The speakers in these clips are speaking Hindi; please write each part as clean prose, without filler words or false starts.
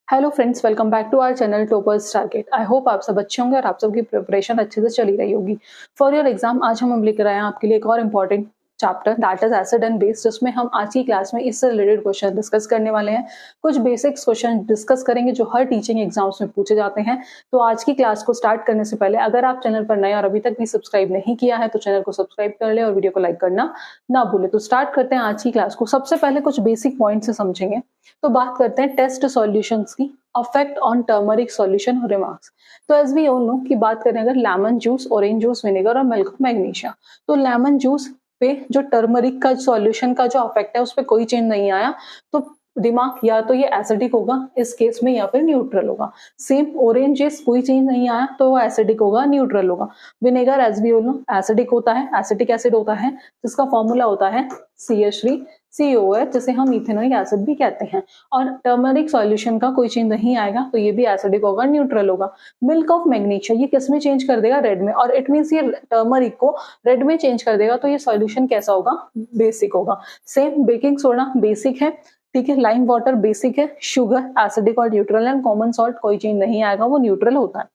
Hello friends, welcome back to our channel toppers target. I hope आप सब अच्छे होंगे और आप सबकी प्रिपरेशन अच्छे से चली रही होगी फॉर योर एग्जाम। आज हम लेकर आए हैं आपके लिए एक और important chapter that is acid and base, जिसमें हम आज की क्लास में इससे रिलेटेड क्वेश्चन डिस्कस करने वाले हैं। कुछ बेसिक्स क्वेश्चन डिस्कस करेंगे जो हर टीचिंग एग्जाम्स में पूछे जाते हैं। तो आज की क्लास को स्टार्ट करने से पहले अगर आप चैनल पर नए और अभी तक भी सब्सक्राइब नहीं किया है तो चैनल को सब्सक्राइब कर ले और वीडियो को लाइक करना ना भूले। तो स्टार्ट करते हैं आज की क्लास को। सबसे पहले कुछ बेसिक पॉइंट से समझेंगे। तो बात करते हैं टेस्ट सॉल्यूशंस की। Affect on turmeric solution remarks. तो एज वी ऑल नो कि बात करें अगर lemon juice, orange juice, vinegar और मिल्क ऑफ मैग्नीशिया, तो लेमन जूस पे जो टर्मरिक का सॉल्यूशन का जो अफेक्ट है उस पर कोई चेंज नहीं आया, तो दिमाग या तो ये एसिडिक होगा इस केस में या फिर न्यूट्रल होगा। सेम ऑरेंज जूस कोई चेंज नहीं आया तो वो एसिडिक होगा, न्यूट्रल होगा। Vinegar as we all know acidic होता है, एसिटिक एसिड होता है जिसका फॉर्मूला होता है CH3COOH, जिसे हम इथेनॉइक एसिड भी कहते हैं। और टर्मरिक सॉल्यूशन का कोई चेंज नहीं आएगा तो ये भी एसिडिक होगा, न्यूट्रल होगा। मिल्क ऑफ मैग्नीशिया ये किस में चेंज कर देगा? रेड में। और इट मीन्स ये टर्मरिक को रेड में चेंज कर देगा तो ये सॉल्यूशन कैसा होगा? बेसिक होगा। सेम बेकिंग सोडा बेसिक है, ठीक है। लाइम वाटर बेसिक है, शुगर एसिडिक और न्यूट्रल है। कॉमन सॉल्ट कोई चेंज नहीं आएगा, वो न्यूट्रल होता है।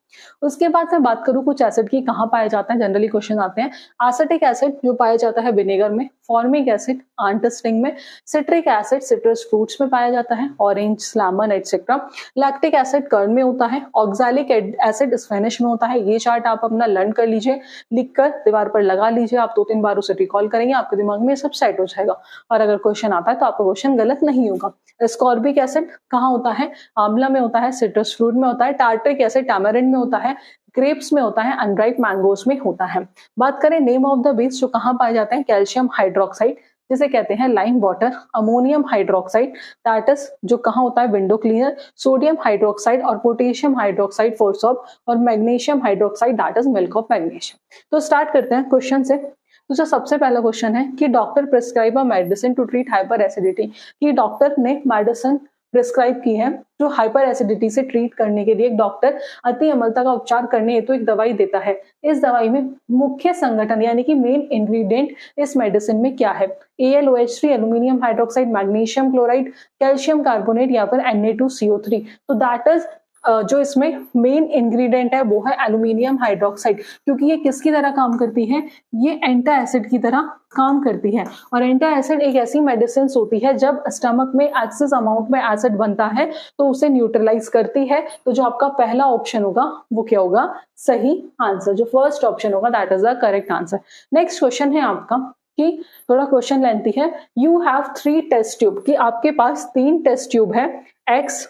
उसके बाद मैं बात करूं कुछ एसिड की कहाँ पाए जाते हैं, जनरली क्वेश्चन आते हैं। एसिटिक एसिड जो पाया जाता है विनेगर में, फॉर्मिक एसिड आंटास्टिंग में, सिट्रिक एसिड सिट्रस फ्रूट्स में पाया जाता है, orange, lemon etcetera. Lactic acid curd में होता है, ऑक्सैलिक एसिड स्पेनिश में होता है। ये चार्ट आप अपना लर्न कर लीजिए, लिखकर दीवार पर लगा लीजिए। आप 2-3 बार उसे रिकॉल करेंगे, आपके दिमाग में सब सेट हो जाएगा और अगर क्वेश्चन आता है तो आपका क्वेश्चन गलत नहीं होगा। एस्कॉर्बिक एसिड कहाँ होता है? आंवला में होता है, सिट्रस फ्रूट में होता है। टार्ट्रिक एसिड टैमरिंड में होता है, ग्रेप्स में होता है, अनराइप मैंगोस में होता है। बात करें नेम ऑफ द बेस जो कहाँ पाए जाते हैं, कैल्शियम हाइड्रोक्साइड जिसे कहते हैं lime water, ammonium hydroxide that is जो कहाँ होता है, विंडो क्लीनर, सोडियम हाइड्रोक्साइड और पोटेशियम हाइड्रोक्साइड फोर सॉप, और magnesium hydroxide that is milk of magnesium. तो स्टार्ट करते हैं क्वेश्चन से। तो जो सबसे पहला क्वेश्चन है कि doctor prescribe a medicine to treat hyper acidity, कि डॉक्टर ने मेडिसिन प्रिस्क्राइब की है जो हाइपर एसिडिटी से ट्रीट करने के लिए। एक डॉक्टर अति अम्लता का उपचार करने हेतु एक दवाई देता है। इस दवाई में मुख्य संगठन यानी कि मेन इंग्रेडिएंट इस मेडिसिन में क्या है? AlOH3, aluminium hydroxide, magnesium chloride, calcium carbonate या फिर Na2CO3। तो दैट इज जो इसमें मेन इंग्रेडिएंट है वो है एल्यूमिनियम हाइड्रोक्साइड, क्योंकि ये किसकी तरह काम करती है? ये एंटा एसिड की तरह काम करती है। और एंटा एसिड एक ऐसी मेडिसिन होती है जब स्टमक में एक्सेस अमाउंट में एसिड बनता है तो उसे न्यूट्रलाइज करती है। तो जो आपका पहला ऑप्शन होगा वो क्या होगा? सही आंसर, जो फर्स्ट ऑप्शन होगा that is the correct answer. Next question है आपका कि थोड़ा क्वेश्चन लेंथी है। यू हैव 3 टेस्ट ट्यूब, कि आपके पास 3 टेस्ट ट्यूब है, X,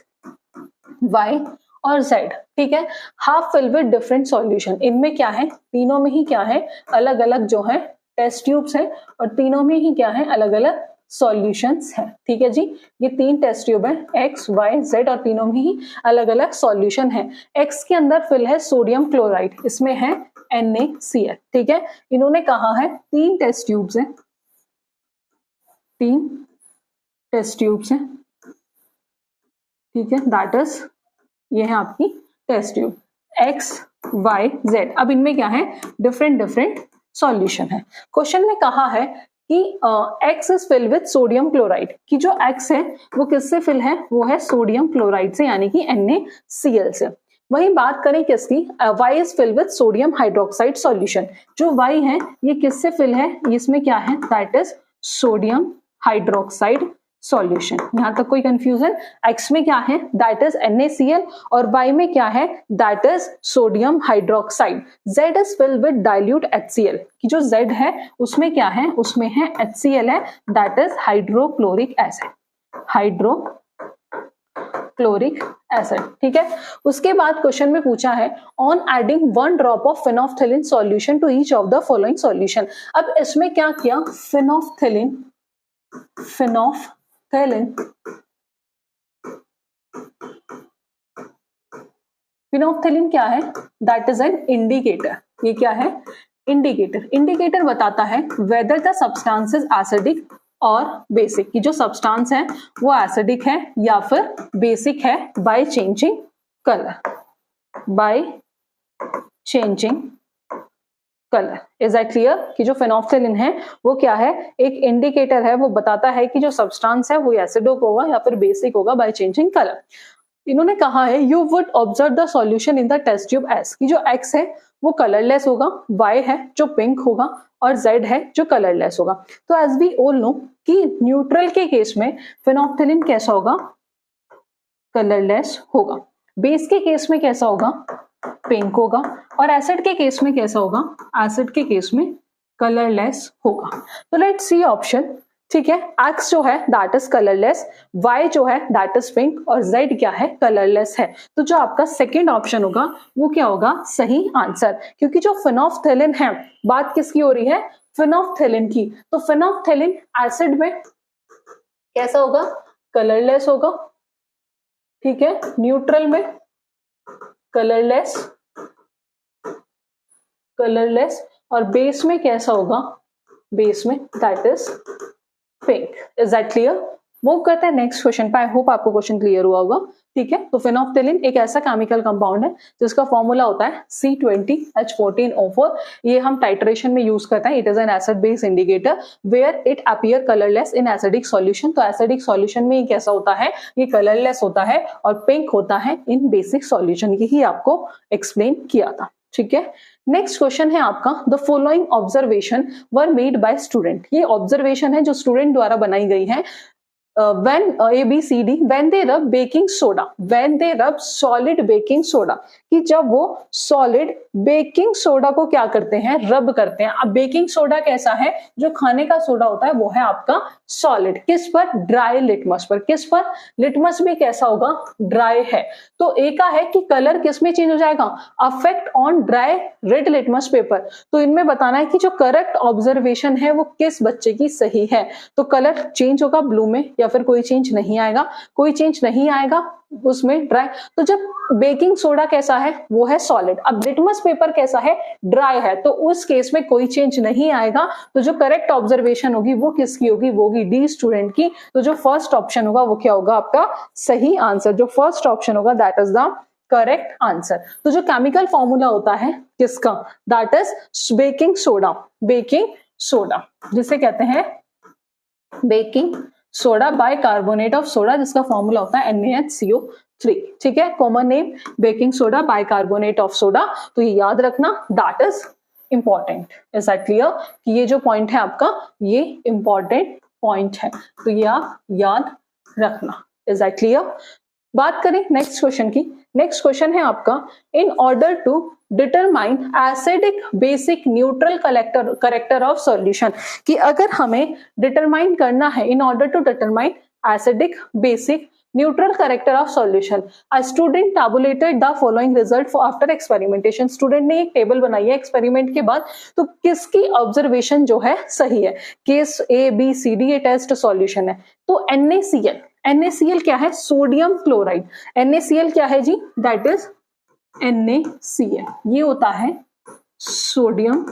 Y और Z, ठीक है। Half fill with different solution. इनमें क्या है? तीनों में ही क्या है? अलग अलग जो है टेस्ट ट्यूब्स है और तीनों में ही क्या है? अलग अलग सॉल्यूशंस है, ठीक है जी। ये 3 टेस्ट ट्यूब है X, Y, Z और तीनों में ही अलग अलग सॉल्यूशन है। X के अंदर फिल है सोडियम क्लोराइड, इसमें है NaCl, ठीक है। इन्होंने कहा है 3 टेस्ट ट्यूब्स है, 3 टेस्ट ट्यूब्स है, ठीक है। दैट इज ये है आपकी test tube X, Y, Z। अब इनमें क्या है? डिफरेंट डिफरेंट सॉल्यूशन है। क्वेश्चन में कहा है कि X is fill with sodium chloride, कि जो X है वो किससे फिल है? वो है सोडियम क्लोराइड से यानी कि NaCl से। वही बात करें किसकी? Y is fill with sodium hydroxide solution. जो Y है ये किससे फिल है? इसमें क्या है? That is sodium hydroxide solution. यहां तक कोई कंफ्यूजन? X में क्या है? दैट इज NaCl और Y में क्या है? That is sodium hydroxide. Z is filled with dilute HCl, कि जो Z है उसमें क्या है? उसमें है HCl है, that is hydrochloric acid, hydrochloric acid, ठीक है। उसके बाद क्वेश्चन में पूछा है on adding 1 drop of phenolphthalein solution to each of the following solution. अब इसमें क्या किया? फिनोफ्थिलीन फिनोफ्थिलीन क्या है? That is an indicator. ये क्या है? इंडिकेटर। इंडिकेटर बताता है whether the substance is acidic और बेसिक, की जो सब्सटेंस है वो एसिडिक है या फिर बेसिक है by changing colour, by changing colour. Is that clear? कि जो फिनोफ्थिलीन है वो क्या है? एक इंडिकेटर है, वो बताता है कि जो सब्सटेंस है वो एसिडिक होगा या फिर बेसिक होगा बाय चेंजिंग कलर। इन्होंने कहा है you would observe the solution in the test tubes, कि जो एक्स है वो कलरलेस होगा, वाई है जो पिंक होगा और जेड है जो कलरलेस होगा। तो एज वी ऑल नो कि न्यूट्रल के केस में फेनोल्फथालीन कैसा होगा, कलरलेस होगा, बेस के केस में कैसा होगा, पिंक होगा, और एसिड के केस में कैसा होगा, एसिड के केस में कलरलेस होगा। तो लेट्स सी ऑप्शन, ठीक है, एक्स जो है दैट इज कलरलेस, वाई जो है दैट इज पिंक और जेड क्या है, कलरलेस है। तो जो आपका सेकंड ऑप्शन होगा वो क्या होगा, सही आंसर, क्योंकि जो फेनोल्फथालीन है, बात किसकी हो रही है, फेनोल्फथालीन की, तो फेनोल्फथालीन एसिड में कैसा होगा, कलरलेस होगा, ठीक है, न्यूट्रल में कलरलेस, कलरलेस, और बेस में कैसा होगा, बेस में that is pink. Is that clear? Move करते हैं नेक्स्ट क्वेश्चन पे। आई होप आपको क्वेश्चन क्लियर हुआ होगा, ठीक है। तो फेनोल्फथालीन एक ऐसा केमिकल कंपाउंड है जिसका फॉर्मूला होता है C20H14O4। ये हम टाइट्रेशन में यूज करते हैं। It is an acid base indicator where it appear colourless in acidic solution. तो एसिडिक सॉल्यूशन में ये कैसा होता है, ये कलरलेस होता है और पिंक होता है इन बेसिक सॉल्यूशन। यही आपको एक्सप्लेन किया था, ठीक है। नेक्स्ट क्वेश्चन है आपका, the following observation were made by student. ये ऑब्जर्वेशन है जो स्टूडेंट द्वारा बनाई गई है। when ABCD when they rub baking soda, when they rub solid baking soda, कि जब वो सॉलिड बेकिंग सोडा को क्या करते हैं, रब करते हैं। अब बेकिंग सोडा कैसा है, जो खाने का सोडा होता है वो है आपका सॉलिड, किस पर, ड्राई लिटमस पर। किस पर, लिटमस भी कैसा होगा, ड्राई है। तो ए का है कि कलर किस में चेंज हो जाएगा, affect on dry red litmus paper. तो इनमें बताना है कि जो करेक्ट ऑब्जर्वेशन है वो किस बच्चे की सही है। तो कलर चेंज होगा ब्लू में, या फिर कोई चेंज नहीं आएगा, कोई चेंज नहीं आएगा उसमें ड्राई। तो जब बेकिंग सोडा कैसा है, वो है सॉलिड, अब लिटमस पेपर कैसा है, ड्राई है, तो उस केस में कोई चेंज नहीं आएगा। तो जो करेक्ट ऑब्जर्वेशन होगी वो किसकी होगी, वो होगी डी स्टूडेंट की। तो जो फर्स्ट ऑप्शन होगा वो क्या होगा, आपका सही आंसर। जो फर्स्ट ऑप्शन होगा that is the correct answer. तो जो केमिकल फॉर्मूला होता है किसका, that is baking soda, baking soda जिसे कहते हैं baking soda bicarbonate of soda, जिसका फॉर्मूला होता है NaHCO3, ठीक है। Common name baking soda bicarbonate of soda. तो ये याद रखना, that is important. Is that clear कि ये जो पॉइंट है आपका ये इंपॉर्टेंट पॉइंट है, तो ये आप याद रखना। Is that clear? बात करें नेक्स्ट क्वेश्चन की। नेक्स्ट क्वेश्चन है आपका, in order to determine acidic basic neutral character of solution, कि अगर हमें डिटरमाइन करना है, in order to determine acidic basic neutral character of solution, a student tabulated the following result for after experimentation. Student ने एक टेबल बनाई है एक्सपेरिमेंट के बाद, तो किसकी ऑब्जर्वेशन जो है सही है। केस ABCD ये टेस्ट सॉल्यूशन है। तो NaCl क्या है, सोडियम क्लोराइड। NaCl क्या है जी, दैट इज NaCl, ये होता है सोडियम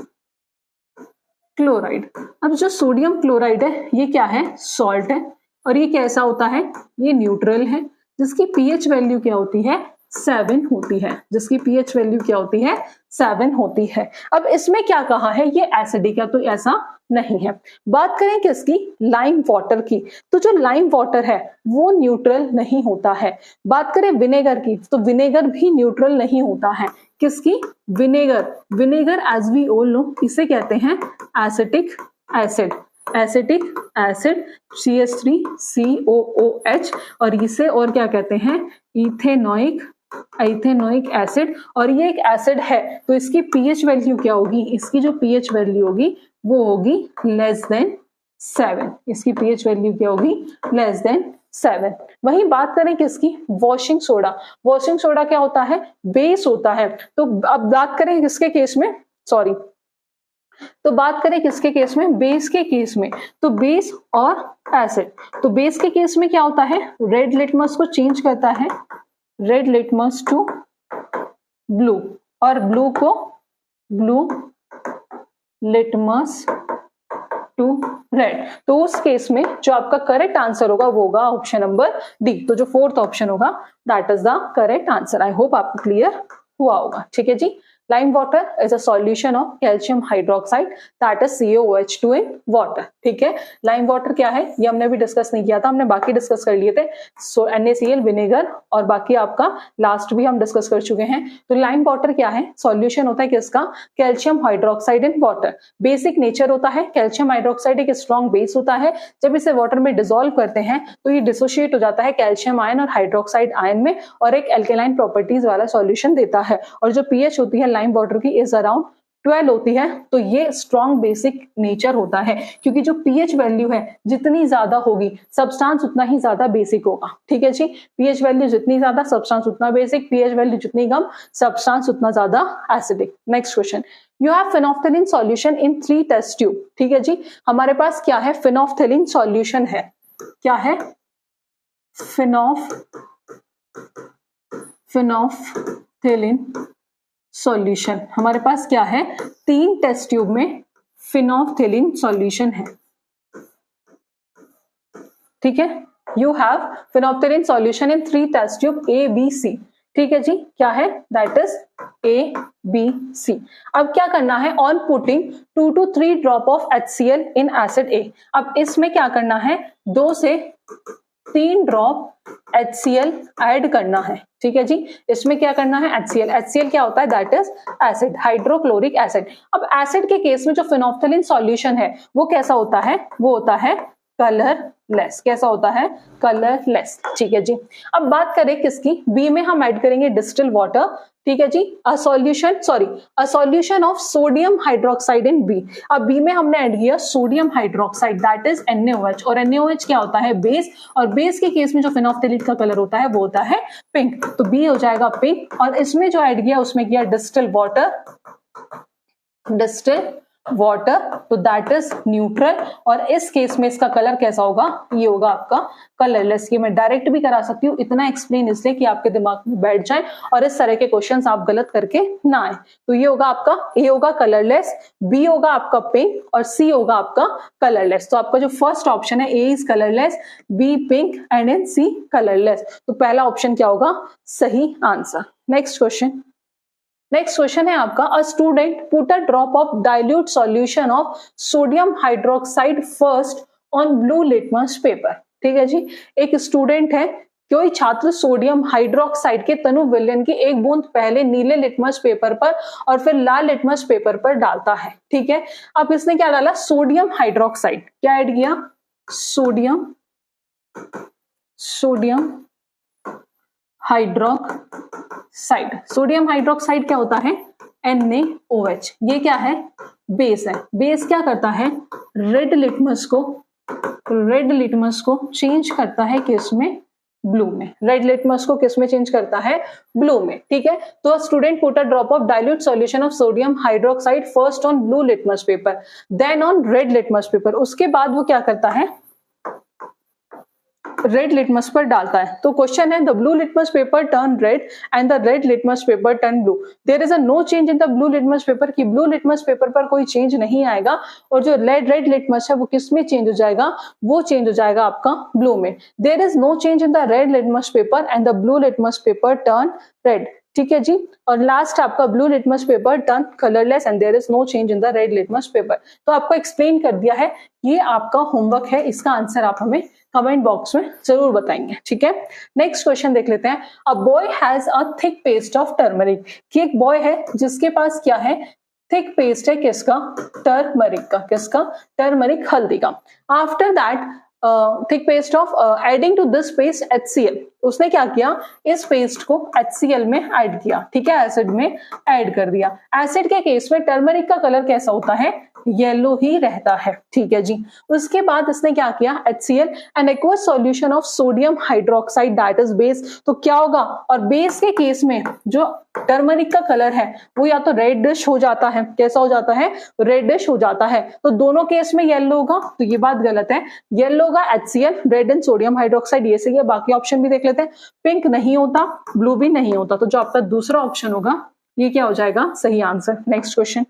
क्लोराइड। अब जो सोडियम क्लोराइड है ये क्या है, सॉल्ट है, और ये कैसा होता है, ये न्यूट्रल है, जिसकी pH वैल्यू क्या होती है, 7 होती है, जिसकी pH वैल्यू क्या होती है, 7 होती है। अब इसमें क्या कहा है, ये एसिडिक है, तो ऐसा नहीं है। बात करें किसकी, लाइम वाटर की, तो जो लाइम वाटर है वो न्यूट्रल नहीं होता है। बात करें विनेगर की, तो विनेगर भी न्यूट्रल नहीं होता है। किसकी, vinegar. Vinegar as we all know इसे कहते हैं acetic acid, acetic acid CH3COOH, और इसे और क्या कहते हैं, इथेनोइक एसिड। और ये एक एसिड है तो इसकी pH वैल्यू क्या होगी, इसकी जो pH वैल्यू होगी वो होगी लेस देन 7। इसकी pH वैल्यू क्या होगी, लेस देन 7। वहीं बात करें किसकी, वॉशिंग सोडा। वॉशिंग सोडा क्या होता है, बेस होता है। तो अब बात करें किसके केस में, सॉरी, तो बात करें किसके केस में, बेस के केस में। तो बेस और एसिड, तो बेस के केस में क्या होता है, रेड लिटमस को चेंज करता है, रेड लिटमस टू ब्लू, और ब्लू को ब्लू लिटमस टू रेड। तो उस केस में जो आपका करेक्ट आंसर होगा वो होगा ऑप्शन नंबर डी। तो जो फोर्थ ऑप्शन होगा that is the correct answer. I hope आपको क्लियर हुआ होगा, ठीक है जी। Lime water is a solution of calcium hydroxide that is CaOH2 in water, ठीक है। लाइम वाटर क्या है ये हमने भी डिस्कस नहीं किया था, हमने बाकी डिस्कस कर लिए थे। सो NaCl विनेगर और बाकी आपका लास्ट भी हम डिस्कस कर चुके हैं। तो लाइम वाटर क्या है, सॉल्यूशन होता है किसका, calcium hydroxide in water. Basic nature होता है, कैल्शियम हाइड्रोक्साइड एक स्ट्रॉन्ग बेस होता है, जब इसे वाटर में डिसॉल्व करते हैं तो ये डिसोशिएट हो जाता है कैल्शियम आयन और हाइड्रोक्साइड आयन में और एक एल्केलाइन प्रॉपर्टीज वाला सॉल्यूशन देता है। और जो पीएच होती है लाइम वाटर की इज अराउंड 12 होती है। तो ये स्ट्रॉन्ग बेसिक नेचर होता है, क्योंकि जो पीएच वैल्यू है जितनी ज्यादा होगी सब्सटेंस उतना ही ज्यादा बेसिक होगा। ठीक है जी, पीएच वैल्यू जितनी ज्यादा सब्सटेंस उतना बेसिक, पीएच वैल्यू जितनी कम सब्सटेंस उतना ज्यादा acidic. Next question, you have phenolphthalein solution in 3 test tube. ठीक है जी, हमारे पास क्या है, फिनोफ्थेलिन सॉल्यूशन है। क्या है, फिनोफ्थेलिन सॉल्यूशन हमारे पास क्या है, 3 टेस्ट ट्यूब में फिनोफ्थेलिन सॉल्यूशन है। ठीक है, you have phenolphthalein solution in 3 test tube A B C. ठीक है जी, क्या है, that is A B C. अब क्या करना है, on putting 2 to 3 drop of HCl in acid A. अब इसमें क्या करना है, 2 से 3 ड्रॉप HCl ऐड करना है। ठीक है जी, इसमें क्या करना है, HCl क्या होता है, that is acid, hydrochloric acid. अब एसिड के केस में जो फिनोफ्थेलिन सॉल्यूशन है वो कैसा होता है, वो होता है कलरलेस। कैसा होता है, कलरलेस। ठीक है जी, अब बात करें किसकी, बी में हम ऐड करेंगे डिस्टिल वाटर। ठीक है जी, a solution of sodium hydroxide in B. अब बी में हमने ऐड किया sodium hydroxide that is NaOH, और NaOH क्या होता है, बेस, और बेस के केस में जो फिनोफ्थेलिन का कलर होता है वो होता है पिंक, तो बी हो जाएगा पिंक। और इसमें जो ऐड किया उसमें किया डिस्टिल वाटर, तो दैट इज न्यूट्रल, और इस केस में इसका कलर कैसा होगा, ये होगा आपका कलरलेस। ये मैं डायरेक्ट भी करा सकती हूँ, इतना एक्सप्लेन इसलिए कि आपके दिमाग में बैठ जाए और इस तरह के क्वेश्चंस आप गलत करके ना आए। तो ये होगा आपका, ए होगा कलरलेस, बी होगा आपका पिंक, और सी होगा आपका कलरलेस। तो आपका जो फर्स्ट ऑप्शन है, A is colourless, B pink and in C colourless. तो पहला ऑप्शन क्या होगा, सही आंसर। नेक्स्ट क्वेश्चन है आपका, a student put a drop of dilute solution of sodium hydroxide first on blue litmus paper. ठीक है जी, एक स्टूडेंट है, कोई छात्र सोडियम हाइड्रोक्साइड के तनु विलयन की एक बूंद पहले नीले लिटमस पेपर पर और फिर लाल लिटमस पेपर पर डालता है। ठीक है, अब इसने क्या डाला, सोडियम हाइड्रोक्साइड, क्या ऐड किया, सोडियम हाइड्रोक्साइड। सोडियम हाइड्रोक्साइड क्या होता है, NaOH। ये क्या है, बेस है। बेस क्या करता है, रेड लिटमस को चेंज करता है किस में, ब्लू में। रेड लिटमस को किस में चेंज करता है, ब्लू में। ठीक है, तो student put a drop of dilute solution of sodium hydroxide first on blue litmus paper then on red litmus paper. उसके बाद वो क्या करता है, रेड लिटमस पर डालता है। तो क्वेश्चन है, the blue litmus paper turn red and the red litmus paper turn blue, there is a no change in the blue litmus paper, कि ब्लू लिटमस पेपर पर कोई चेंज नहीं आएगा, और जो रेड लिटमस है वो किस में चेंज हो जाएगा, वो चेंज हो जाएगा आपका ब्लू में। There is no change in the red litmus paper and the blue litmus paper turn red. ठीक है जी, और लास्ट आपका blue litmus paper turn colourless and there is no change in the red litmus paper. तो आपको एक्सप्लेन कर दिया है, ये आपका होमवर्क है, इसका आंसर आप हमें कमेंट बॉक्स में जरूर बताएंगे। ठीक है, नेक्स्ट क्वेश्चन देख लेते हैं। A boy has a thick paste of turmeric, कि एक बॉय है जिसके पास क्या है, थिक पेस्ट है किसका, टर्मरिक का। किसका, टर्मरिक, हल्दी का। After that thick paste of adding to this paste HCl, उसने क्या किया, इस पेस्ट को HCl में ऐड किया। ठीक है, एसिड में ऐड कर दिया। एसिड के केस में टर्मरिक का कलर कैसा होता है, येलो ही रहता है। ठीक है जी, उसके बाद इसने क्या किया, HCl and aqueous solution of sodium hydroxide that is base. तो क्या होगा, और बेस के केस में जो टर्मरिक का कलर है वो या तो रेडिश हो जाता है, कैसा हो जाता है, रेडिश हो जाता है। तो दोनों केस में येलो होगा, तो ये बात गलत है। येलो होगा HCl, red and sodium hydroxide, ये सही है। बाकी ऑप्शन भी देख लेते हैं, पिंक नहीं होता, ब्लू भी नहीं होता, तो जो आपका दूसरा ऑप्शन होगा ये क्या हो जाएगा, सही answer. Next question,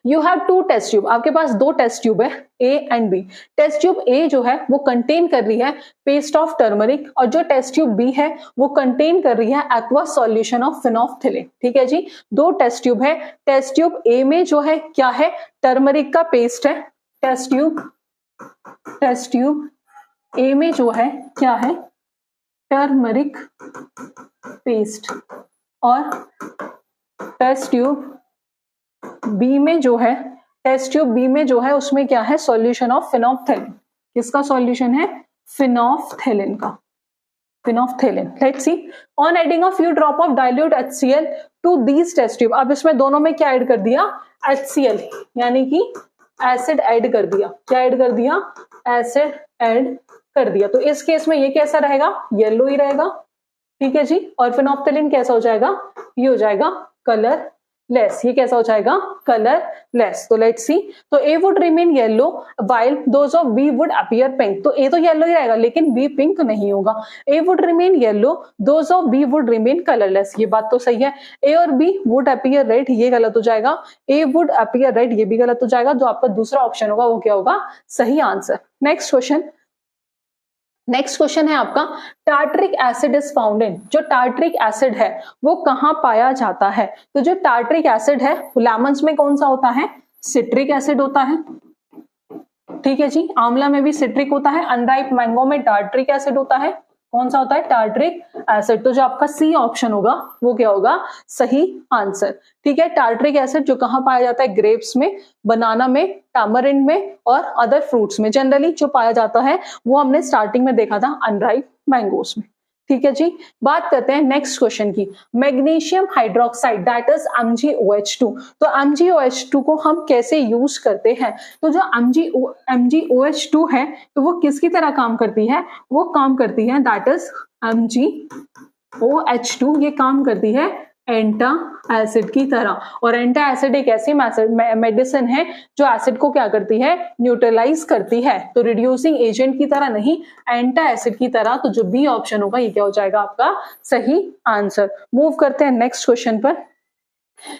you have 2 test tube, आपके पास 2 टेस्ट ट्यूब है, A and B। Test tube A जो है वो कंटेन कर रही है पेस्ट ऑफ टर्मरिक, और जो टेस्ट ट्यूब B है वो कंटेन कर रही है एक्वस सॉल्यूशन ऑफ फिनोफ्थेलिन। ठीक है जी, 2 टेस्ट ट्यूब है। टेस्ट ट्यूब A में जो है क्या है, टर्मरिक का पेस्ट है। टेस्ट ट्यूब A में जो है क्या है, टर्मरिक पेस्ट, और टेस्ट ट्यूब बी में जो है, टेस्ट ट्यूब बी में जो है उसमें क्या है, सॉल्यूशन ऑफ फिनोफ्थैलिन। किसका सॉल्यूशन है, फिनोफ्थैलिन का, phenolphthalein. Let's see, on adding a few drop of dilute HCl to these test tube. अब इसमें दोनों में क्या ऐड कर दिया, HCl, यानी कि एसिड ऐड कर दिया। क्या ऐड कर दिया, एसिड ऐड कर दिया। तो इस केस में ये कैसा रहेगा, येलो ही रहेगा, ठीक है जी। और फिनोफ्थैलिन कैसा हो जाएगा, ये हो जाएगा कलर लेस। ये कैसा हो जाएगा, कलर लेस। तो लेट्स सी, तो A would remain yellow while those of B would appear pink. तो ए तो येलो ही रहेगा लेकिन बी पिंक नहीं होगा। A would remain yellow those of B would remain colourless. ये बात तो सही है। ए और बी वुड अपीयर रेड, ये गलत हो जाएगा। ए वुड अपीयर रेड, ये भी गलत हो जाएगा। जो आपका दूसरा ऑप्शन होगा वो क्या होगा, सही answer. Next question, next question है आपका, tartaric acid is found in. जो टार्टरिक एसिड है वो कहां पाया जाता है। तो जो टार्टरिक एसिड है लेमन्स में कौन सा होता है, सिट्रिक एसिड होता है, ठीक है जी। आंवला में भी सिट्रिक होता है। अनराइप मैंगो में टार्टरिक एसिड होता है। कौन सा होता है, टार्टरिक एसिड। तो जो आपका सी ऑप्शन होगा वो क्या होगा, सही आंसर, ठीक है। टार्टरिक एसिड जो कहां पाया जाता है, ग्रेप्स में, बनाना में, टामरिंड में और अदर फ्रूट्स में। जनरली जो पाया जाता है वो हमने स्टार्टिंग में देखा था अनराइप मैंगोस में, ठीक है जी। बात करते हैं नेक्स्ट क्वेश्चन की, magnesium hydroxide that is MgOH2। तो MgOH2 को हम कैसे यूज करते हैं। तो जो MgOH2 है तो वो किसकी तरह काम करती है, वो काम करती है दैट इज MgOH2, ये काम करती है एंटा एसिड की तरह। और एंटा एसिड एक ऐसी मेडिसिन है जो एसिड को क्या करती है, न्यूट्रलाइज करती है। तो रिड्यूसिंग एजेंट की तरह नहीं, एंटा एसिड की तरह। तो जो बी ऑप्शन होगा ये क्या हो जाएगा आपका सही आंसर। मूव करते हैं नेक्स्ट क्वेश्चन पर।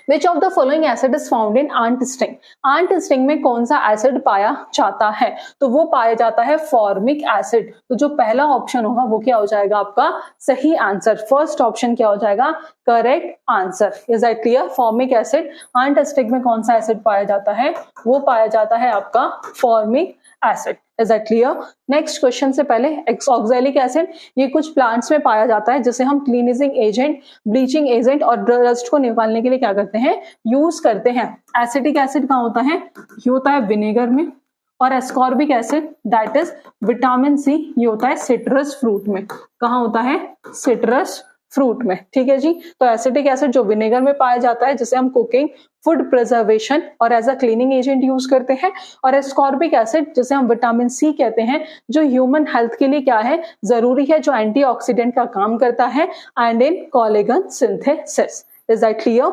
Which of the following acid is found in ant sting? ant sting में कौन सा एसिड पाया जाता है, तो वो पाया जाता है फॉर्मिक एसिड। तो जो पहला ऑप्शन होगा वो क्या हो जाएगा आपका सही आंसर। फर्स्ट ऑप्शन क्या हो जाएगा, correct answer. Is that clear. Formic acid, ant sting में कौन सा एसिड पाया जाता है, वो पाया जाता है आपका formic acid. Is that clear. Next question से पहले, ऑक्सैलिक एसिड ये कुछ प्लांट्स में पाया जाता है जिसे हम क्लीनिजिंग एजेंट, ब्लीचिंग एजेंट और डस्ट को निकालने के लिए क्या करते हैं, यूज करते हैं। एसिटिक एसिड कहाँ होता है, ये होता है विनेगर में। और ascorbic acid that is vitamin C, ये होता है सिट्रस फ्रूट में। कहाँ होता है, सिट्रस फ्रूट में, ठीक है जी। तो एसिटिक एसिड जो विनेगर में पाया जाता है जिसे हम कुकिंग, फूड प्रिजर्वेशन और as a cleaning agent use करते हैं। और एस्कॉर्बिक एसिड जिसे हम विटामिन सी कहते हैं, जो ह्यूमन हेल्थ के लिए क्या है, जरूरी है, जो एंटीऑक्सीडेंट का काम करता है and in collagen synthesis. Is that clear,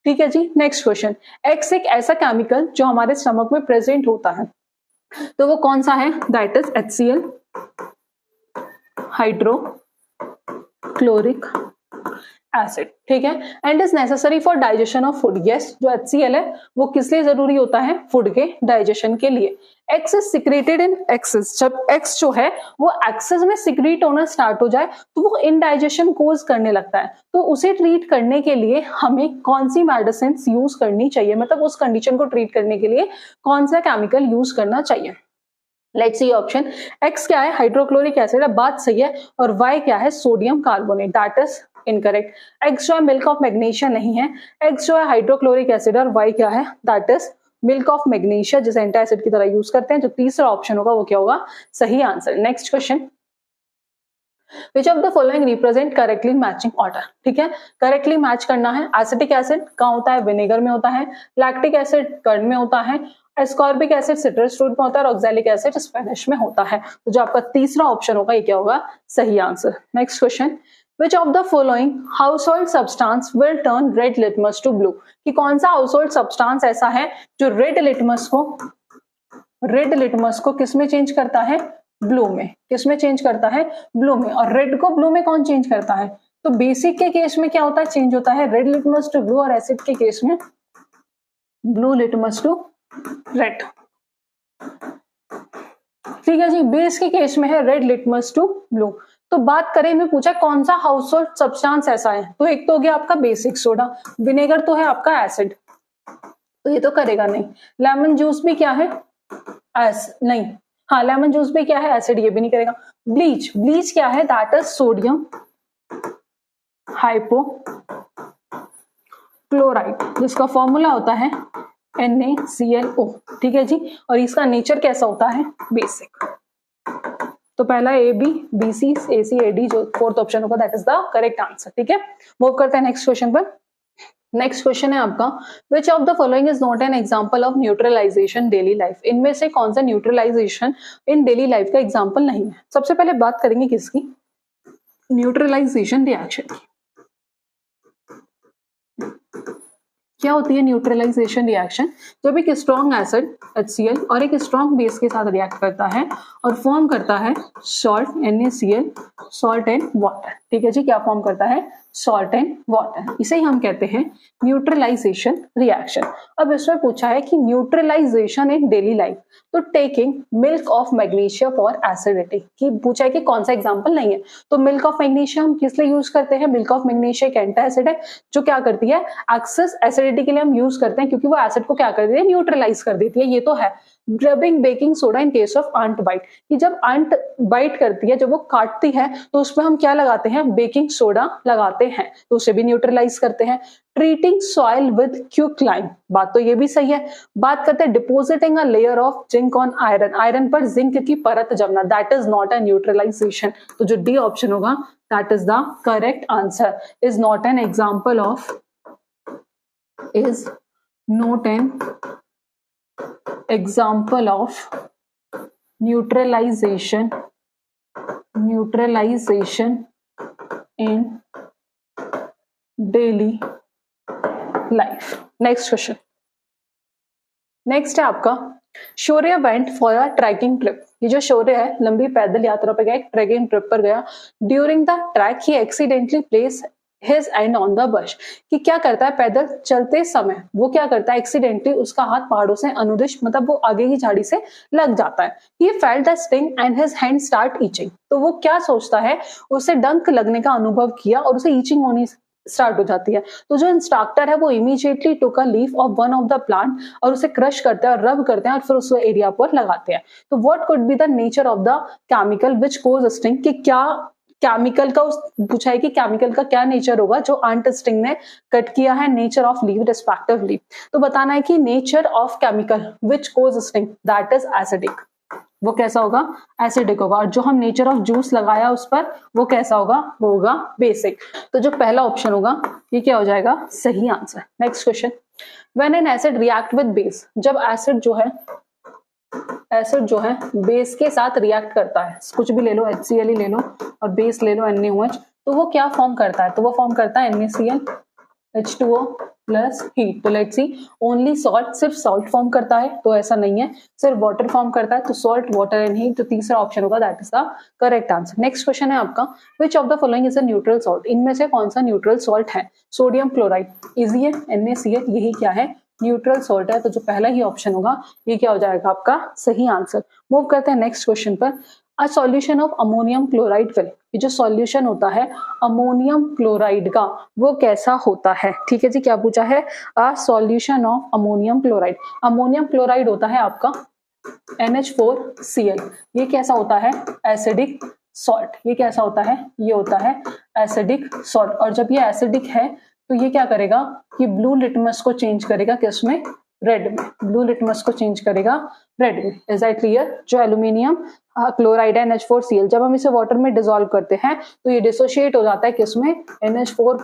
ठीक है जी। नेक्स्ट क्वेश्चन, एक्स एक ऐसा केमिकल जो हमारे स्टमक में प्रेजेंट होता है, तो वो कौन सा है, that is HCl, hydrochloric acid, ठीक है। And is necessary for digestion of food. Yes, जो HCl है वो किस लिए जरूरी होता है, फूड के डाइजेशन के लिए। X is secreted in excess. जब एक्स जो है वो एक्सेस में सिक्रीट होना स्टार्ट हो जाए तो वो इनडाइजेशन कोज करने लगता है। तो उसे ट्रीट करने के लिए हमें कौन सी मेडिसिन यूज करनी चाहिए, मतलब उस कंडीशन को ट्रीट करने के लिए कौन सा केमिकल यूज करना चाहिए। लेट्स सी ऑप्शन, एक्स क्या है, हाइड्रोक्लोरिक एसिड है, बात सही है। और वाई क्या है, sodium carbonate, that is incorrect. X जो है मिल्क ऑफ मैग्नीशिया नहीं है, एक्स जो है हाइड्रोक्लोरिक एसिड, और वाई क्या है, that is milk of magnesia जिसे एंटी एसिड की तरह यूज करते हैं। जो तीसरा ऑप्शन होगा वो क्या होगा, सही answer. Next question, Which of the following represent correctly matching order, ठीक है। करेक्टली मैच करना है। एसिटिक एसिड कहाँ होता है, विनेगर में होता है। लैक्टिक एसिड कर्ड में होता है। एस्कॉर्बिक एसिड सिट्रस फ्रूट में होता है। और ऑक्सैलिक एसिड स्पेनिश में होता है। तो जो आपका तीसरा ऑप्शन होगा ये क्या होगा, सही answer. Next question, Which of the following household substance will turn red litmus to blue? कि कौन सा हाउसहोल्ड सब्सटेंस ऐसा है जो रेड लिटमस को किस में चेंज करता है, ब्लू में। किस में चेंज करता है, ब्लू में। और रेड को ब्लू में कौन चेंज करता है, तो बेसिक के केस में क्या होता है, चेंज होता है रेड लिटमस टू ब्लू, और एसिड के केस में ब्लू लिटमस टू रेड, ठीक है जी। बेस के केस में है रेड लिटमस टू ब्लू। तो बात करें, में पूछा कौन सा हाउसहोल्ड सब्सटेंस ऐसा है, तो एक तो हो गया आपका बेसिक सोडा, विनेगर तो है आपका एसिड, तो ये तो करेगा नहीं। लेमन जूस भी क्या है, नहीं, हाँ, लेमन जूस भी क्या है, एसिड, ये भी नहीं करेगा। ब्लीच, ब्लीच क्या है, दैट इज सोडियम हाइपोक्लोराइड, जिसका फॉर्मूला होता है NaClO, ठीक है जी। और इसका नेचर कैसा होता है, बेसिक। तो पहला AB, BC, AC, AD जो फोर्थ ऑप्शन होगा that is the correct answer, ठीक है। मूव करते हैं नेक्स्ट क्वेश्चन पर। नेक्स्ट क्वेश्चन है आपका, which of the following is not an example of neutralisation daily life. इनमें से कौन सा न्यूट्रलाइजेशन इन डेली लाइफ का एग्जांपल नहीं है। सबसे पहले बात करेंगे किसकी, न्यूट्रलाइजेशन रिएक्शन की। क्या होती है न्यूट्रलाइजेशन रिएक्शन, जब एक स्ट्रॉन्ग एसिड HCl और एक स्ट्रॉन्ग बेस के साथ रिएक्ट करता है और फॉर्म करता है salt NaCl, salt and water, ठीक है जी। क्या फॉर्म करता है, सॉल्ट एंड वाटर, इसे ही हम कहते हैं न्यूट्रलाइजेशन रिएक्शन। अब इसमें पूछा है कि न्यूट्रलाइजेशन इन डेली लाइफ, तो taking milk of magnesia for acidity, कि पूछा है कि कौन सा एग्जांपल नहीं है। तो मिल्क ऑफ मैग्नीशिया हम किस लिए यूज करते हैं, मिल्क ऑफ मैग्नीशिया एक एंटी एसिड है जो क्या करती है, एक्सेस एसिडिटी के लिए हम यूज करते हैं, क्योंकि वो एसिड को क्या कर देती है, न्यूट्रलाइज कर देती है। ये तो है। Rubbing baking soda in case of ant bite, कि जब आंट बाइट करती है, जब वो काटती है तो उसमें हम क्या लगाते हैं, बेकिंग सोडा लगाते हैं, तो उसे भी न्यूट्रलाइज करते हैं। ट्रीटिंग सॉइल विद क्विकलाइम, बात तो ये भी सही है। बात करते हैं depositing a layer of zinc on iron, iron पर जिंक की परत जमना, that is not a neutralization. तो जो डी ऑप्शन होगा that is the correct answer, is not an example of, is not an example of neutralization in daily life। Next question, next है आपका, Shaurya went for a tracking trip. ये जो शौर्य है लंबी पैदल यात्रा पर गया, एक ट्रैकिंग ट्रिप पर गया। During the track he accidentally place his hand on the Bush, कि क्या करता है, पैदल चलते समय वो क्या करता है, एक्सीडेंटली उसका हाथ पहाड़ों से अनुदिश, मतलब वो आगे की झाड़ी से लग जाता है। He felt the sting and his hand start itching, तो वो क्या सोचता है, उसे डंक लगने का अनुभव किया और उसे ईचिंग होनी स्टार्ट हो जाती है। तो जो इंस्ट्रक्टर है वो immediately took a leaf of one of the plant और उसे क्रश करते हैं और रब करते हैं और फिर उस एरिया पर लगाते हैं। तो what could be the nature of the chemical which cause sting, कि क्या केमिकल का पूछा है कि केमिकल का क्या नेचर होगा जो आंट स्टिंग ने कट किया है, नेचर ऑफ लीव रिस्पेक्टिवली। तो बताना है कि nature of chemical which cause sting that is acidic, वो कैसा होगा, एसिडिक होगा। और जो हम नेचर ऑफ जूस लगाया उस पर वो कैसा होगा, वो होगा बेसिक। तो जो पहला ऑप्शन होगा ये क्या हो जाएगा, सही answer. Next question, when an acid react with base, जब एसिड जो है बेस के साथ रिएक्ट करता है, कुछ भी ले लो, HCl ही ले लो और बेस ले लो NaOH, तो वो क्या फॉर्म करता है, तो वो फॉर्म करता है NaCl H2O प्लस हीट। तो लेट्स सी, ओनली सॉल्ट, सिर्फ सॉल्ट फॉर्म करता है, तो ऐसा नहीं है, सिर्फ वाटर फॉर्म करता है, तो सॉल्ट, वाटर एंड हीट। तो तीसरा ऑप्शन होगा that is the correct answer. Next question है आपका, which of the following is a neutral salt, इनमें से कौन सा न्यूट्रल सॉल्ट है। सोडियम क्लोराइड, इजी है, NaCl, यही क्या है, न्यूट्रल सॉल्ट है। तो जो पहला ही ऑप्शन होगा ये क्या हो जाएगा, आपका सही आंसर। मूव करते हैं नेक्स्ट क्वेश्चन पर। अ solution of ammonium chloride will, ये जो सॉल्यूशन होता है अमोनियम क्लोराइड का वो कैसा होता है, ठीक है जी। क्या पूछा है, अ solution of ammonium chloride. Ammonium chloride होता है आपका NH4Cl, ये कैसा होता है, एसिडिक सॉल्ट। ये कैसा होता है, ये होता है एसिडिक सॉल्ट। और जब ये एसिडिक है तो ये क्या करेगा, कि ब्लू लिटमस को चेंज करेगा किसमें, रेड में। ब्लू लिटमस को चेंज करेगा रेड में। Is that clear. जो एल्यूमिनियम क्लोराइड है NH4Cl, जब हम इसे वाटर में डिसॉल्व करते हैं तो ये डिसोशिएट हो जाता है किसमें, NH4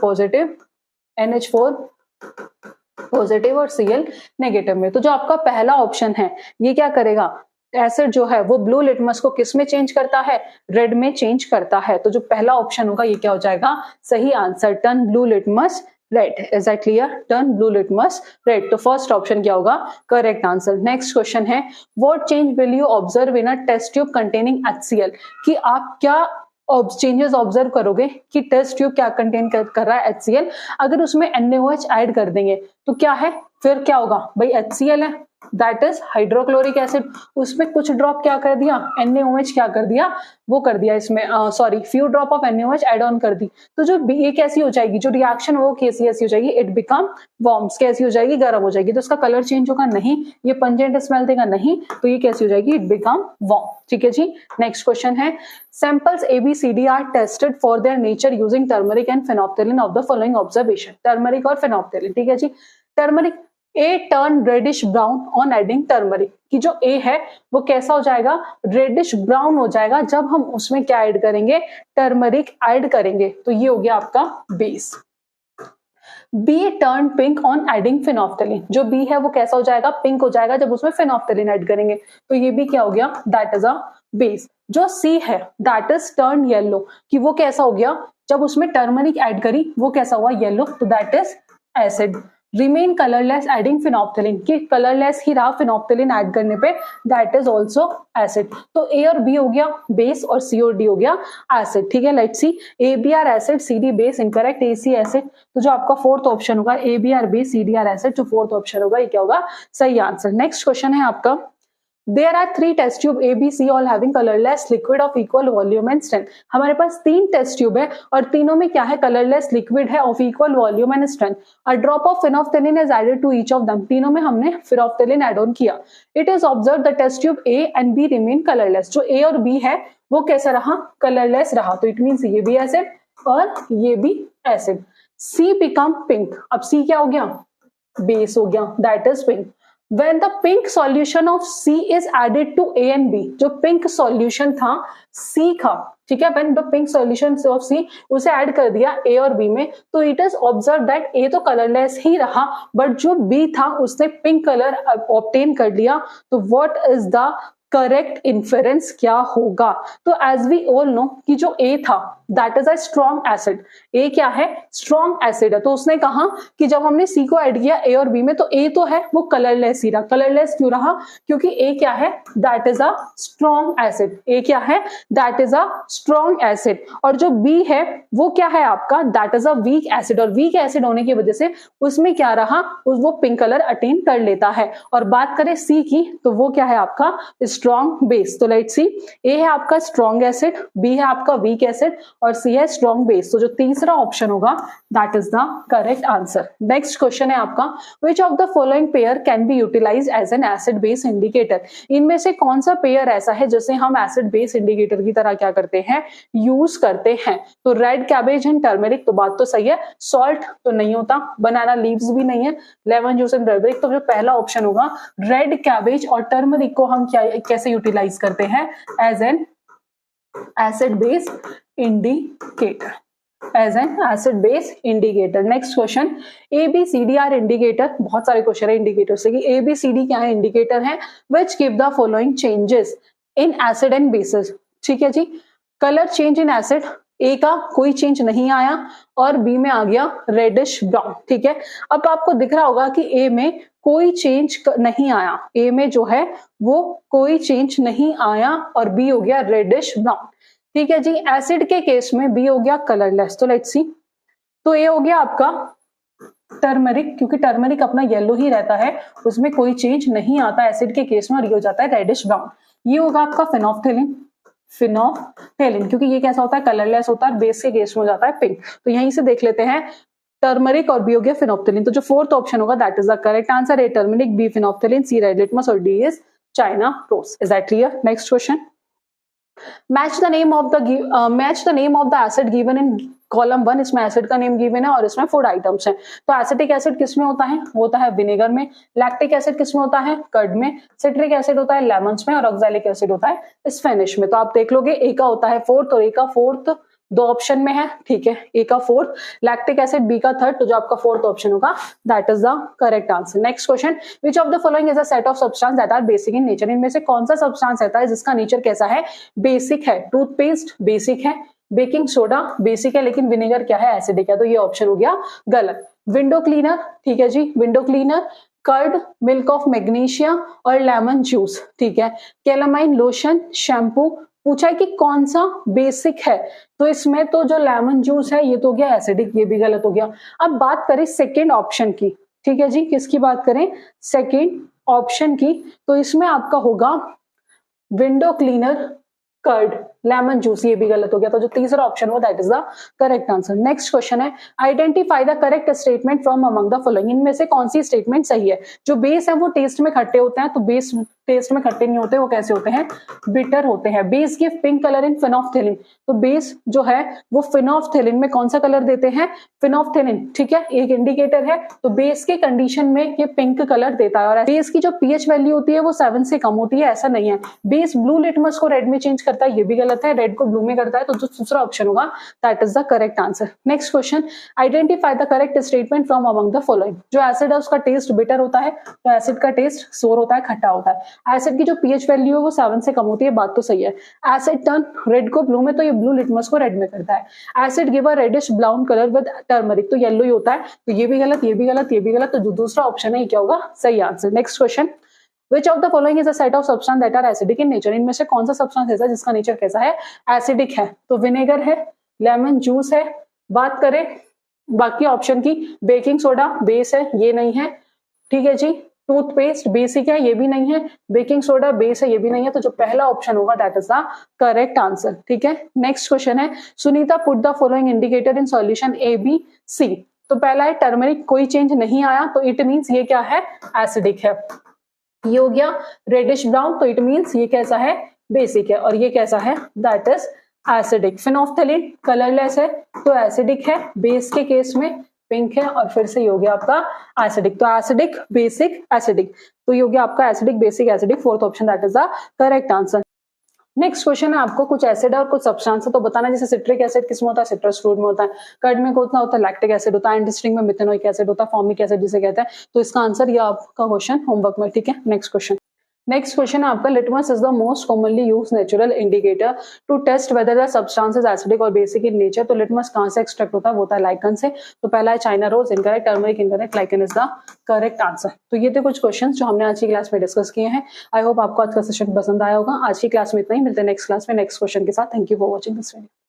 पॉजिटिव और Cl नेगेटिव में। तो जो आपका पहला ऑप्शन है ये क्या करेगा, एसिड जो है वो ब्लू लिटमस को किस में चेंज करता है, रेड में चेंज करता है। तो जो पहला ऑप्शन होगा ये क्या हो जाएगा, सही answer, turn blue litmus red. Is that clear, turn blue litmus red. तो फर्स्ट ऑप्शन क्या होगा, करेक्ट आंसर। नेक्स्ट क्वेश्चन है, what change will you observe in a test tube containing HCl, कि आप क्या चेंजेस ऑब्जर्व करोगे कि टेस्ट ट्यूब क्या कंटेन कर रहा है, HCl। अगर उसमें NaOH ऐड कर देंगे तो क्या है, फिर क्या होगा भाई, HCl है, दैट इज हाइड्रोक्लोरिक एसिड। उसमें कुछ ड्रॉप क्या कर दिया, NaOH क्या कर दिया, वो कर दिया इसमें sorry few drop of NaOH add on कर दी। तो जो ये कैसी हो जाएगी, जो रिएक्शन वो कैसी ऐसी हो जाएगी, इट बिकम वार्म्स, कैसी हो जाएगी, गर्म हो जाएगी। तो इसका कलर चेंज होगा नहीं, ये पंजेंट स्मेल देगा नहीं, तो ये कैसी हो जाएगी, इट बिकम वार्म। ठीक है जी। नेक्स्ट क्वेश्चन है, samples ABCD are tested for their nature using turmeric and phenolphthalein of the following observation. Turmeric और फेनोप्थेलिन, ठीक है जी। Turmeric A turn reddish brown on adding turmeric, कि जो ए है वो कैसा हो जाएगा, रेडिश ब्राउन हो जाएगा जब हम उसमें क्या ऐड करेंगे, टर्मरिक ऐड करेंगे। तो ये हो गया आपका base. B turn pink on adding phenolphthalein, जो बी है वो कैसा हो जाएगा, पिंक हो जाएगा जब उसमें फेनोप्थेलिन ऐड करेंगे। तो ये भी क्या हो गया, दैट इज अ बेस। जो सी है दैट इज टर्न येलो, कि वो कैसा हो गया, जब उसमें टर्मरिक ऐड करी वो कैसा हुआ, येलो, तो that is acid. Remain colourless adding phenolphthalein, कि कलरलेस ही रहा फिनोप्थेलिन ऐड करने पे, दैट इज ऑल्सो एसिड। तो ए और बी हो गया बेस और सी और डी हो गया एसिड। ठीक है, let's see, A B are acid, C D base, incorrect, A C acid. तो जो आपका फोर्थ ऑप्शन होगा A B are base, C D are acid, जो फोर्थ ऑप्शन होगा ये क्या होगा, सही आंसर। नेक्स्ट क्वेश्चन है आपका, There are 3 test tube A, B, C all having colorless liquid of equal volume and strength। हमारे पास 3 टेस्ट ट्यूब है और तीनों में क्या है, कलरलेस लिक्विड है of equal volume and strength. A drop of phenolphthalein is added to each of them, तीनों में हमने फिनोप्थेलिन एड ऑन किया। It is observe the test tube A and B remain colourless, जो A और B है वो कैसा रहा, कलरलेस रहा। तो इट मीन्स ये भी एसिड और ये भी एसिड। C बिकम पिंक, अब C क्या हो गया, बेस हो गया, that is pink. When the pink solution of C is added to A and B, जो पिंक सॉल्यूशन था C का, ठीक है, when the pink solution of C उसे ऐड कर दिया A और B में, तो it is observed that A तो कलरलेस ही रहा, बट जो B था उसने पिंक कलर ऑब्टेन कर लिया। तो what is the correct inference क्या होगा, तो एज वी ऑल नो कि जो ए था that is a strong acid, A क्या है, स्ट्रॉन्ग एसिड है। तो उसने कहा कि जब हमने सी को ऐड किया ए और बी में, तो ए तो है वो कलरलेस ही रहा। कलरलेस क्यों रहा, क्योंकि ए क्या है, that is a strong acid. A क्या है, that is a strong acid. और जो बी है वो क्या है आपका, that is a weak acid. और वीक एसिड होने की वजह से उसमें क्या रहा, वो पिंक कलर अटेन कर लेता है। और बात करें सी की, तो वो क्या है आपका स्ट्रॉन्ग बेस। तो लेट्स सी, ए है आपका स्ट्रॉन्ग एसिड, बी है आपका वीक एसिड और सी है स्ट्रॉन्ग बेस। तो जो तीसरा ऑप्शन होगा that is the correct answer. Next question है आपका, which of the following pair can be utilised as an acid base indicator. इनमें से कौन सा पेयर ऐसा है जिसे हम एसिड बेस इंडिकेटर की तरह क्या करते हैं, यूज करते हैं। तो रेड कैबेज एंड टर्मेरिक, तो बात तो सही है। सॉल्ट तो नहीं होता, बनाना लीव्स भी नहीं है, लेमन जूस एंड टर्मेरिक। तो जो पहला ऑप्शन होगा रेड कैबेज और टर्मरिक को हम क्या कैसे यूटिलाइज करते हैं, as an acid base indicator, as an acid base indicator. Next question, ABCD are indicator, बहुत सारे क्वेश्चन है इंडिकेटर से कि ABCD क्या है, इंडिकेटर है which give the following changes in acid and bases. ठीक है जी, कलर चेंज इन एसिड, ए का कोई चेंज नहीं आया और बी में आ गया रेडिश ब्राउन। ठीक है, अब आपको दिख रहा होगा कि ए में कोई चेंज नहीं आया, ए में जो है वो कोई चेंज नहीं आया और बी हो गया रेडिश ब्राउन। ठीक है जी, एसिड के केस में बी हो गया कलरलेस। तो लेट्स सी, तो ए हो गया आपका टर्मरिक, क्योंकि टर्मरिक अपना येलो ही रहता है, उसमें कोई चेंज नहीं आता एसिड के केस में, और ये हो जाता है रेडिश ब्राउन। ये होगा आपका फिनोप्थेलिन, फिनोप्थेलिन क्योंकि ये कैसा होता है, कलरलेस होता है, बेस के केस में हो जाता है पिंक। तो यहीं से देख लेते हैं, टर्मरिक और बी हो गया फिनोप्थेलिन। तो जो फोर्थ ऑप्शन होगा that is the correct answer, A turmeric, B phenolphthalein, C red litmus और D is China rose. Is that clear? Next question, match the name of the acid given in column 1। इसमें एसिड का नेम गिवन है और इसमें फूड आइटम्स हैं। तो एसिटिक एसिड किसमें होता है, होता है विनेगर में। लैक्टिक एसिड किसमें होता है, कर्ड में। सिट्रिक एसिड होता है लेमन्स में और ऑक्सैलिक एसिड होता है स्पेनिश में। तो आप देख लोगे ए का होता है फोर्थ और ए का फोर्थ दो ऑप्शन में है। ठीक है, ए का फोर्थ, लैक्टिक एसिड बी का थर्ड, तो जो आपका फोर्थ ऑप्शन होगा that is the correct answer. Next question, which of the following is a set of substance that are basic in nature. इनमें से कौन सा सब्सटेंस रहता है जिसका नेचर कैसा है, बेसिक है। टूथपेस्ट बेसिक है, बेकिंग सोडा बेसिक है, लेकिन विनेगर क्या है, एसिडिक है। तो ये ऑप्शन हो गया गलत। विंडो क्लीनर, ठीक है जी, window cleaner, curd, milk of magnesia और लेमन जूस। ठीक है, कैलामाइन लोशन, शैम्पू। पूछा है कि कौन सा बेसिक है, तो इसमें तो जो लेमन जूस है ये तो हो गया एसिडिक, ये भी गलत हो गया। अब बात करें सेकेंड ऑप्शन की। ठीक है जी, किसकी बात करें, सेकेंड ऑप्शन की, तो इसमें आपका होगा window cleaner curd lemon juice, ये भी गलत हो गया। तो जो तीसरा ऑप्शन हो that is the correct answer. Next question है identify the correct statement from among the following. इनमें से कौन सी स्टेटमेंट सही है? जो बेस है वो टेस्ट में खट्टे होते हैं, तो बेस टेस्ट में खट्टे नहीं होते, वो कैसे होते हैं? बिटर होते हैं। Base give pink colour in phenolphthalein, तो बेस जो है वो फिनोल्फथेलिन में कौन सा कलर देते हैं? फिनोल्फथेलिन, ठीक है, एक इंडिकेटर है, तो बेस के कंडीशन में ये पिंक कलर देता है। और बेस की जो पीएच वैल्यू होती है वो 7 से कम होती है, ऐसा नहीं है। बेस ब्लू लिटमस को रेड में चेंज करता है, ये भी गलत है, रेड को ब्लू में करता है, तो जो दूसरा ऑप्शन होगा that is the correct answer. Next question identify the correct statement from among the following. जो एसिड है उसका टेस्ट बिटर होता है, तो एसिड का टेस्ट सोर होता है, खट्टा होता है। एसिड की जो पीएच वैल्यू है वो 7 से कम होती है, बात तो सही है। एसिड टर्न रेड को ब्लू में, तो ये ब्लू लिटमस को रेड में करता है। Acid give a reddish brown colour with turmeric, तो येलो ही होता है, तो ये भी गलत, ये भी गलत, ये भी गलत, तो जो दूसरा ऑप्शन है ये क्या होगा? सही answer. Next question Which of the following is a set of substance that are acidic in nature? इनमें से कौन सा सब्सटेंस ऐसा है जिसका नेचर कैसा है? एसिडिक है। तो विनेगर है, लेमन जूस है। बात करें बाकी ऑप्शन की, बेकिंग सोडा बेस है, ये नहीं है, ठीक है जी। टूथपेस्ट बेसिक है, ये भी नहीं है। बेकिंग सोडा बेस है, ये भी नहीं है, तो जो पहला ऑप्शन होगा that is the correct answer, ठीक है। नेक्स्ट क्वेश्चन है Sunita put the following indicator in solution A B C. तो पहला है टर्मरिक, कोई चेंज नहीं आया, तो इट मीन्स ये क्या है? एसिडिक है। ये हो गया रेडिश ब्राउन, तो इट मींस ये कैसा है? बेसिक है। और ये कैसा है? That is acidic. Phenolphthalein colourless है, तो एसिडिक है। बेस के केस में पिंक है, और फिर से ये हो गया आपका एसिडिक। तो एसिडिक बेसिक एसिडिक, तो ये हो गया आपका acidic basic acidic, fourth option that is the correct answer. Next question है आपको कुछ एसिड और कुछ सब्सटेंस है, तो बताना जैसे सिट्रिक एसिड किसमें होता है? सिट्रस फ्रूट में होता है। कर्ड में कितना होता है? लैक्टिक एसिड होता है। एंटीस्ट्रिंग में मिथेनोइक एसिड होता है। फॉर्मिक एसिड जिसे कहते हैं। तो इसका आंसर ये आपका क्वेश्चन होमवर्क में, ठीक है। नेक्स्ट क्वेश्चन है आपका litmus is the most commonly use natural indicator to test whether the substance is acidic और बेसिक इन नेचर। तो लिटमस कहां से एक्सट्रैक्ट होता है? वो होता है लाइकन से। तो पहला है China rose incorrect, turmeric incorrect, lichen is the correct answer. तो ये थे कुछ क्वेश्चंस जो हमने आज की क्लास में डिस्कस किए हैं। आई होप आपको आज का सेशन पसंद आया होगा। आज की क्लास में इतना ही, मिलते हैं नेक्स्ट क्लास में नेक्स्ट क्वेश्चन के साथ। Thank you for watching this video.